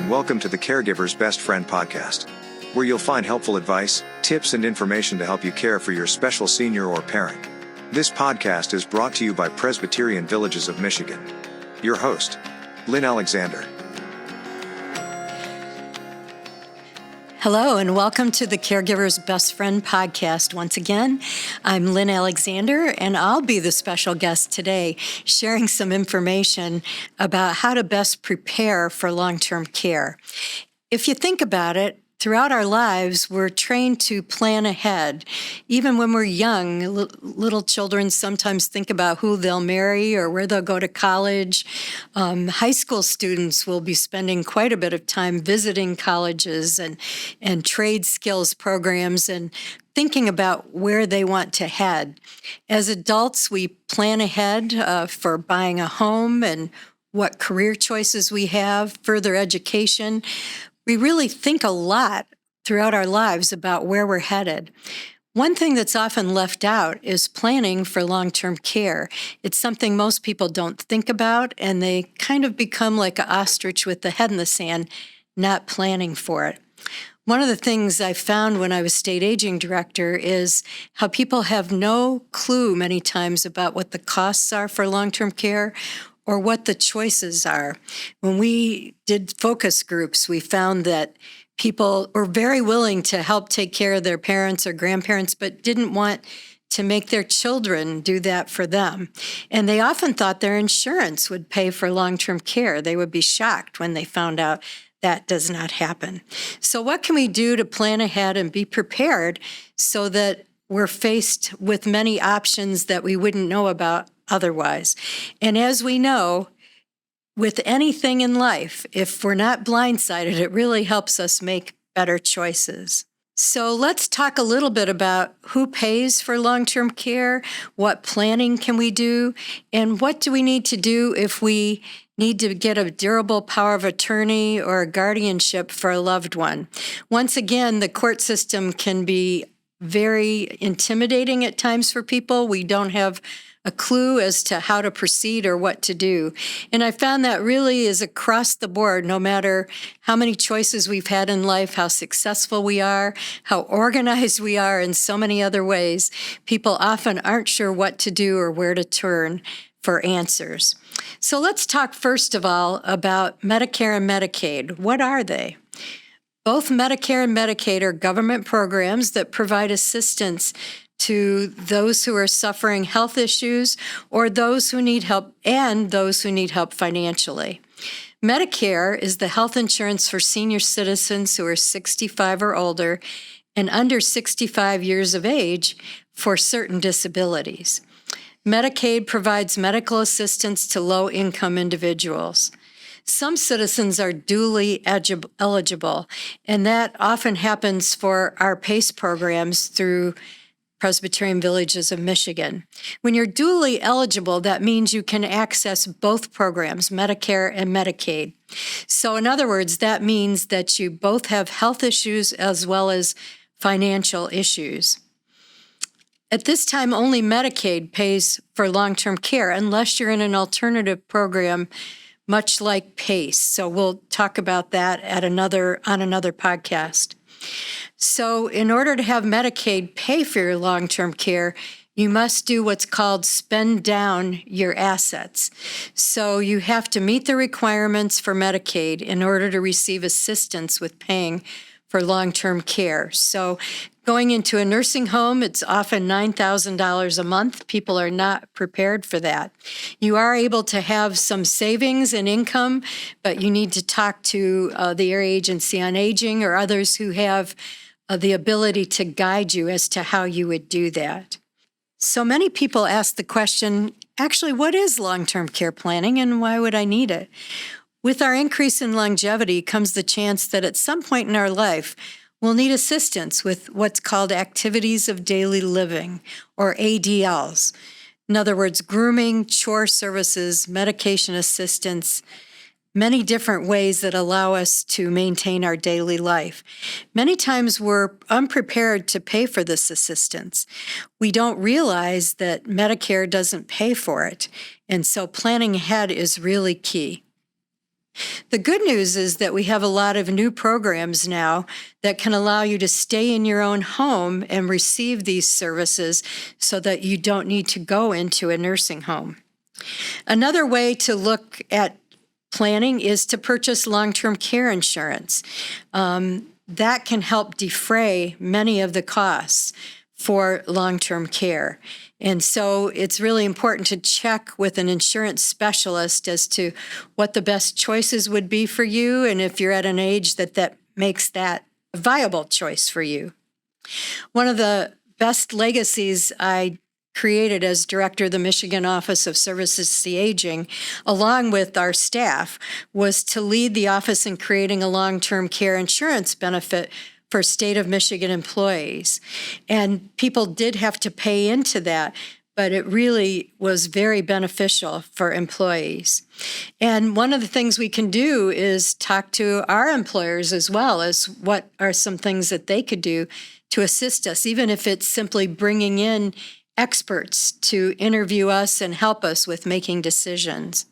and welcome to the Caregiver's Best Friend podcast, where you'll find helpful advice, tips, and information to help you care for your special senior or parent. This podcast is brought to you by Presbyterian Villages of Michigan. Your host, Lynn Alexander. Hello, and welcome to the Caregiver's Best Friend podcast. Once again, I'm Lynn Alexander, and I'll be the special guest today, sharing some information about how to best prepare for long-term care. If you think about it, throughout our lives, we're trained to plan ahead. Even when we're young, little children sometimes think about who they'll marry or where they'll go to college. High school students will be spending quite a bit of time visiting colleges and trade skills programs and thinking about where they want to head. As adults, we plan ahead for buying a home and what career choices we have, further education. We really think a lot throughout our lives about where we're headed. One thing that's often left out is planning for long-term care. It's something most people don't think about, and they kind of become like an ostrich with the head in the sand, not planning for it. One of the things I found when I was state aging director is how people have no clue many times about what the costs are for long-term care or what the choices are. When we did focus groups, we found that people were very willing to help take care of their parents or grandparents, but didn't want to make their children do that for them. And they often thought their insurance would pay for long-term care. They would be shocked when they found out that does not happen. So what can we do to plan ahead and be prepared so that we're faced with many options that we wouldn't know about otherwise? And as we know, with anything in life, if we're not blindsided, it really helps us make better choices. So let's talk a little bit about who pays for long-term care, what planning can we do, and what do we need to do if we need to get a durable power of attorney or a guardianship for a loved one. Once again, the court system can be very intimidating at times for people. We don't have a clue as to how to proceed or what to do. And I found that really is across the board, no matter how many choices we've had in life, how successful we are, how organized we are in so many other ways, people often aren't sure what to do or where to turn for answers. So let's talk first of all about Medicare and Medicaid. What are they? Both Medicare and Medicaid are government programs that provide assistance to those who are suffering health issues or those who need help and those who need help financially. Medicare is the health insurance for senior citizens who are 65 or older and under 65 years of age for certain disabilities. Medicaid provides medical assistance to low-income individuals. Some citizens are dually eligible, and that often happens for our PACE programs through Presbyterian Villages of Michigan. When you're dually eligible, that means you can access both programs, Medicare and Medicaid. So in other words, that means that you both have health issues as well as financial issues. At this time, only Medicaid pays for long-term care unless you're in an alternative program, much like PACE. So we'll talk about that on another podcast. So in order to have Medicaid pay for your long-term care, you must do what's called spend down your assets. So you have to meet the requirements for Medicaid in order to receive assistance with paying for long-term care. So going into a nursing home, it's often $9,000 a month. People are not prepared for that. You are able to have some savings and income, but you need to talk to the Area Agency on Aging or others who have the ability to guide you as to how you would do that. So many people ask the question, actually, what is long-term care planning and why would I need it? With our increase in longevity comes the chance that at some point in our life, we'll need assistance with what's called activities of daily living, or ADLs. In other words, grooming, chore services, medication assistance, many different ways that allow us to maintain our daily life. Many times we're unprepared to pay for this assistance. We don't realize that Medicare doesn't pay for it, and so planning ahead is really key. The good news is that we have a lot of new programs now that can allow you to stay in your own home and receive these services so that you don't need to go into a nursing home. Another way to look at planning is to purchase long-term care insurance. That can help defray many of the costs for long-term care. And so it's really important to check with an insurance specialist as to what the best choices would be for you, and if you're at an age that makes that a viable choice for you. One of the best legacies I created as director of the Michigan Office of Services to the Aging, along with our staff, was to lead the office in creating a long-term care insurance benefit for state of Michigan employees. And people did have to pay into that, but it really was very beneficial for employees. And one of the things we can do is talk to our employers as well as what are some things that they could do to assist us, even if it's simply bringing in experts to interview us and help us with making decisions.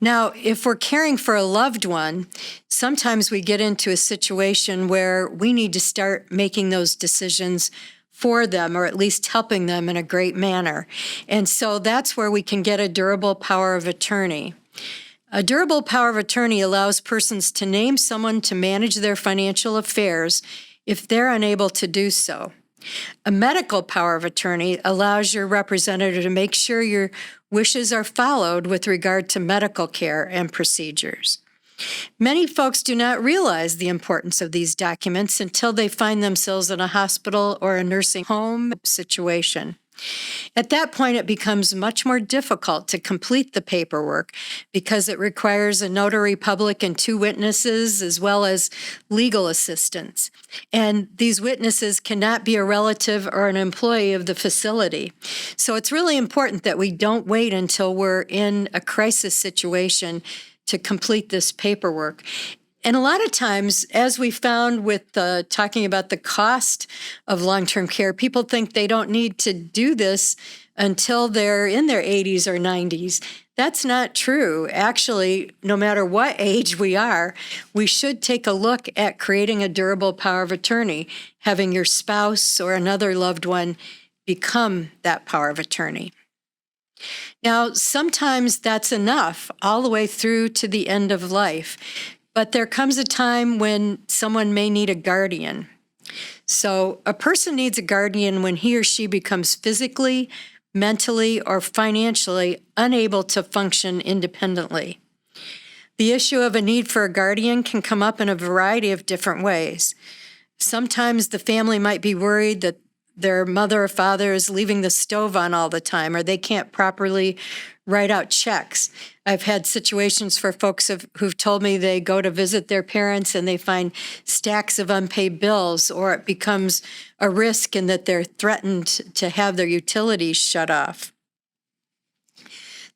Now, if we're caring for a loved one, sometimes we get into a situation where we need to start making those decisions for them, or at least helping them in a great manner. And so that's where we can get a durable power of attorney. A durable power of attorney allows persons to name someone to manage their financial affairs if they're unable to do so. A medical power of attorney allows your representative to make sure your wishes are followed with regard to medical care and procedures. Many folks do not realize the importance of these documents until they find themselves in a hospital or a nursing home situation. At that point, it becomes much more difficult to complete the paperwork because it requires a notary public and 2 witnesses as well as legal assistance. And these witnesses cannot be a relative or an employee of the facility. So it's really important that we don't wait until we're in a crisis situation to complete this paperwork. And a lot of times, as we found with talking about the cost of long-term care, people think they don't need to do this until they're in their 80s or 90s. That's not true. Actually, no matter what age we are, we should take a look at creating a durable power of attorney, having your spouse or another loved one become that power of attorney. Now, sometimes that's enough all the way through to the end of life. But there comes a time when someone may need a guardian. So a person needs a guardian when he or she becomes physically, mentally, or financially unable to function independently. The issue of a need for a guardian can come up in a variety of different ways. Sometimes the family might be worried that their mother or father is leaving the stove on all the time, or they can't properly write out checks. I've had situations for folks who've told me they go to visit their parents and they find stacks of unpaid bills, or it becomes a risk in that they're threatened to have their utilities shut off.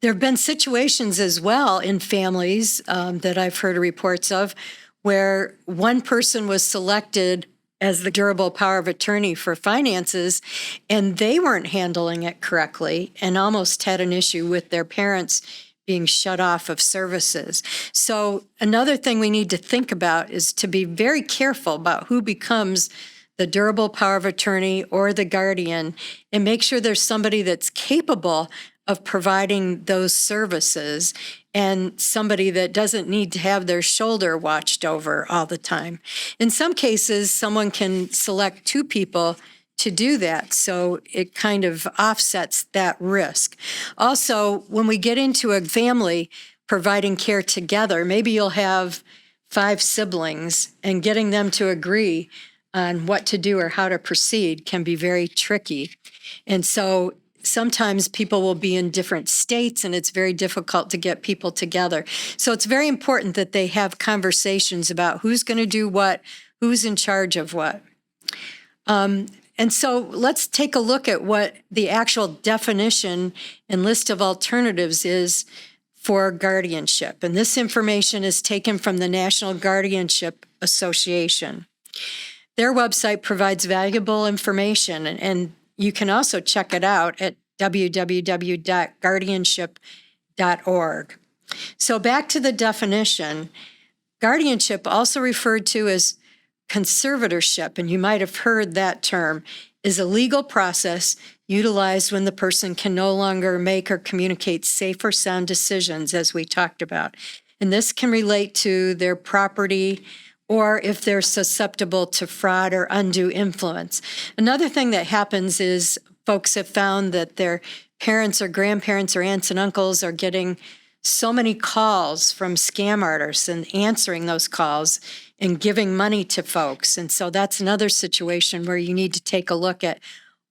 There have been situations as well in families that I've heard reports of where one person was selected as the durable power of attorney for finances, and they weren't handling it correctly and almost had an issue with their parents being shut off of services. So another thing we need to think about is to be very careful about who becomes the durable power of attorney or the guardian, and make sure there's somebody that's capable of providing those services and somebody that doesn't need to have their shoulder watched over all the time. In some cases, someone can select 2 people to do that, so it kind of offsets that risk. Also, when we get into a family providing care together, maybe you'll have 5 siblings, and getting them to agree on what to do or how to proceed can be very tricky. And so sometimes people will be in different states, and it's very difficult to get people together. So it's very important that they have conversations about who's going to do what, who's in charge of what. And so let's take a look at what the actual definition and list of alternatives is for guardianship. And this information is taken from the National Guardianship Association. Their website provides valuable information, and you can also check it out at www.guardianship.org. So back to the definition, guardianship, also referred to as conservatorship, and you might have heard that term, is a legal process utilized when the person can no longer make or communicate safe or sound decisions, as we talked about. And this can relate to their property or if they're susceptible to fraud or undue influence. Another thing that happens is folks have found that their parents or grandparents or aunts and uncles are getting so many calls from scam artists and answering those calls and giving money to folks. And so that's another situation where you need to take a look at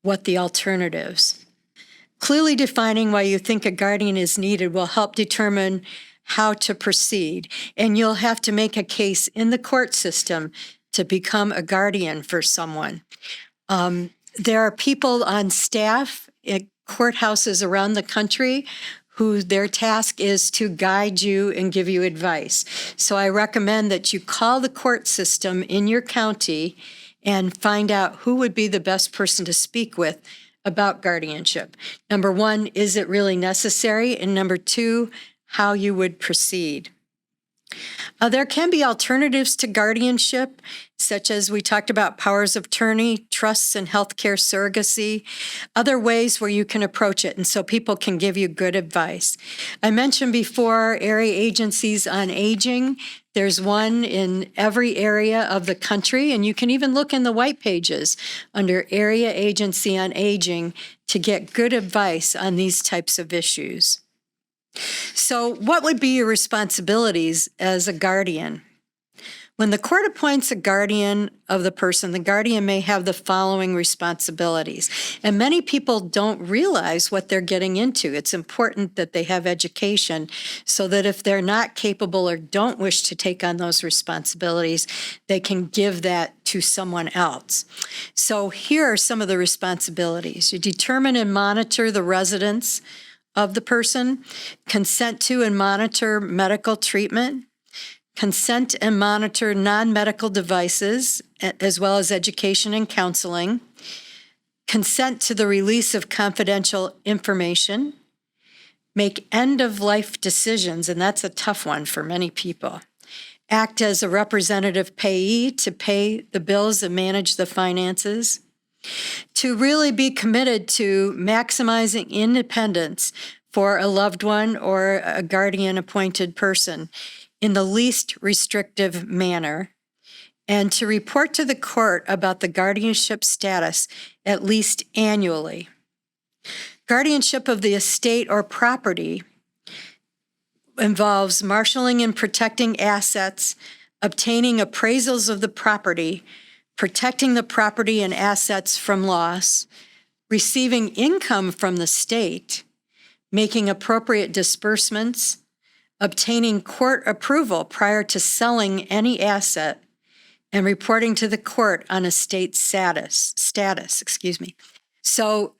what the alternatives. Clearly defining why you think a guardian is needed will help determine how to proceed. And you'll have to make a case in the court system to become a guardian for someone. There are people on staff at courthouses around the country who their task is to guide you and give you advice. So I recommend that you call the court system in your county and find out who would be the best person to speak with about guardianship. Number one, is it really necessary? And number two, how you would proceed. There can be alternatives to guardianship, such as we talked about powers of attorney, trusts, and healthcare surrogacy, other ways where you can approach it, and so people can give you good advice. I mentioned before area agencies on aging. There's one in every area of the country, and you can even look in the white pages under Area Agency on Aging to get good advice on these types of issues. So what would be your responsibilities as a guardian? When the court appoints a guardian of the person, the guardian may have the following responsibilities. And many people don't realize what they're getting into. It's important that they have education so that if they're not capable or don't wish to take on those responsibilities, they can give that to someone else. So here are some of the responsibilities. You determine and monitor the residence of the person, consent to and monitor medical treatment, consent and monitor non-medical devices, as well as education and counseling, consent to the release of confidential information, make end-of-life decisions, and that's a tough one for many people, act as a representative payee to pay the bills and manage the finances, to really be committed to maximizing independence for a loved one or a guardian-appointed person in the least restrictive manner, and to report to the court about the guardianship status at least annually. Guardianship of the estate or property involves marshaling and protecting assets, obtaining appraisals of the property, protecting the property and assets from loss, receiving income from the state, making appropriate disbursements, obtaining court approval prior to selling any asset, and reporting to the court on estate status. So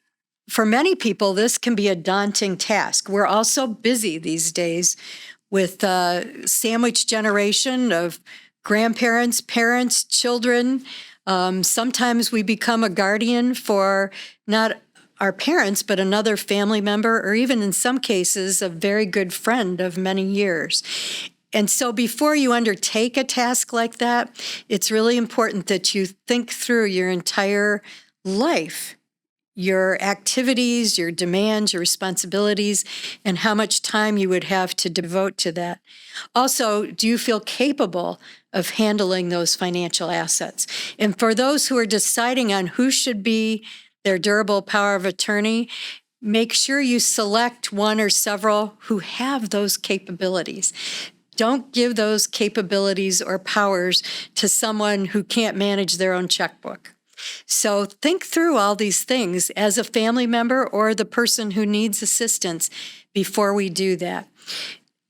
for many people, this can be a daunting task. We're also busy these days with sandwich generation of grandparents, parents, children. Sometimes we become a guardian for not our parents, but another family member, or even in some cases, a very good friend of many years. And so before you undertake a task like that, it's really important that you think through your entire life, your activities, your demands, your responsibilities, and how much time you would have to devote to that. Also, do you feel capable of handling those financial assets? And for those who are deciding on who should be their durable power of attorney, make sure you select one or several who have those capabilities. Don't give those capabilities or powers to someone who can't manage their own checkbook. So think through all these things as a family member or the person who needs assistance before we do that.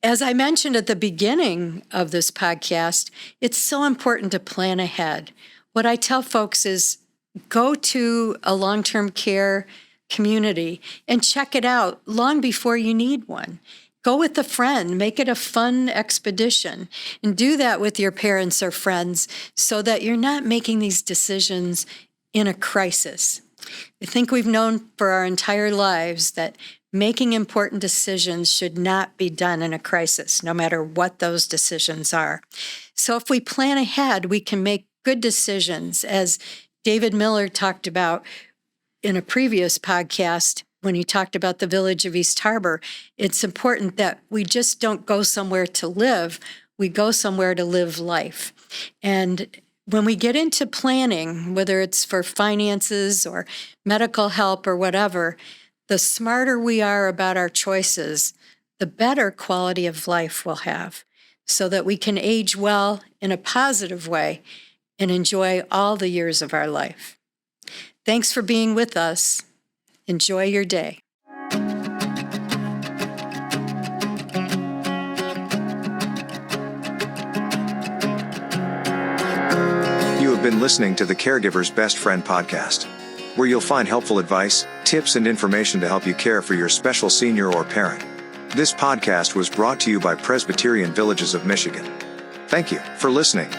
As I mentioned at the beginning of this podcast, it's so important to plan ahead. What I tell folks is go to a long-term care community and check it out long before you need one. Go with a friend, make it a fun expedition, and do that with your parents or friends so that you're not making these decisions in a crisis. I think we've known for our entire lives that making important decisions should not be done in a crisis, no matter what those decisions are. So if we plan ahead, we can make good decisions. As David Miller talked about in a previous podcast, when he talked about the village of East Harbor, it's important that we just don't go somewhere to live, we go somewhere to live life. And when we get into planning, whether it's for finances or medical help or whatever, the smarter we are about our choices, the better quality of life we'll have, so that we can age well in a positive way and enjoy all the years of our life. Thanks for being with us. Enjoy your day. You have been listening to the Caregiver's Best Friend podcast, where you'll find helpful advice, tips, and information to help you care for your special senior or parent. This podcast was brought to you by Presbyterian Villages of Michigan. Thank you for listening.